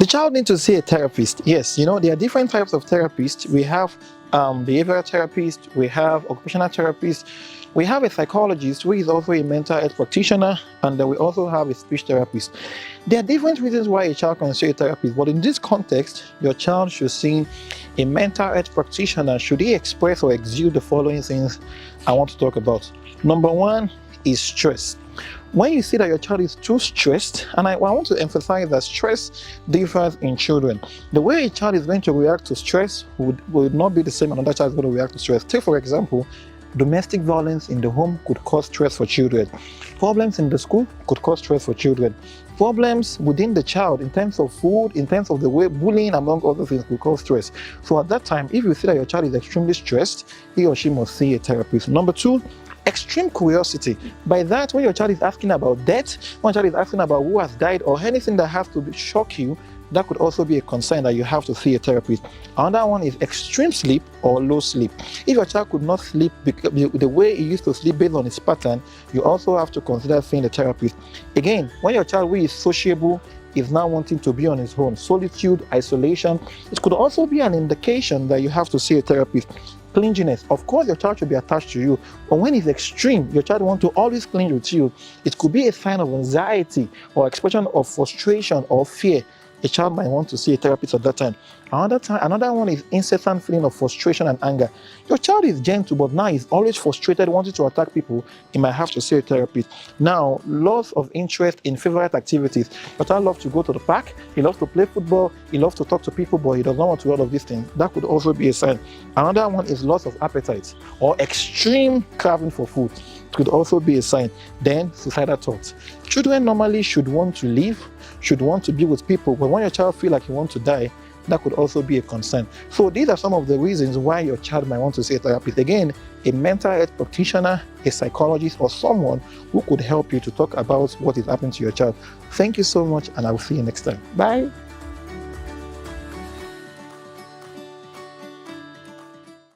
The child needs to see a therapist. Yes, there are different types of therapists. We have behavioral therapist, we have occupational therapist, we have a psychologist who is also a mental health practitioner, and then we also have a speech therapist. There are different reasons why a child can see a therapist, but in this context, your child should see a mental health practitioner should he express or exude the following things I want to talk about. Number one is stress. When you see that your child is too stressed, and I want to emphasize that stress differs in children. The way a child is going to react to stress would not be the same another child is going to react to stress. Take, for example, domestic violence in the home could cause stress for children. Problems in the school could cause stress for children. Problems within the child in terms of food, in terms of the way bullying, among other things, could cause stress. So at that time, if you see that your child is extremely stressed, he or she must see a therapist. Number two, extreme curiosity. By that, when your child is asking about death, when your child is asking about who has died, or anything that has to shock you, that could also be a concern that you have to see a therapist. Another one is extreme sleep or low sleep. If your child could not sleep the way he used to sleep based on his pattern, you also have to consider seeing a therapist. Again, when your child who is sociable is now wanting to be on his own, solitude, isolation, it could also be an indication that you have to see a therapist. Clinginess. Of course, your child should be attached to you, but when it's extreme, your child wants to always cling with you, it could be a sign of anxiety or expression of frustration or fear. A child might want to see a therapist at that time. Another one is incessant feeling of frustration and anger. Your child is gentle, but now he's always frustrated, wanting to attack people. He might have to see a therapist. Now, loss of interest in favorite activities. Your child loves to go to the park, he loves to play football, he loves to talk to people, but he does not want to do all of these things. That could also be a sign. Another one is loss of appetite or extreme craving for food. It could also be a sign. Then, suicidal thoughts. Children normally should want to live, should want to be with people, but when your child feels like he wants to die, that could also be a concern. So these are some of the reasons why your child might want to see a therapist. Again, a mental health practitioner, a psychologist, or someone who could help you to talk about what is happening to your child. Thank you so much, and I will see you next time. Bye.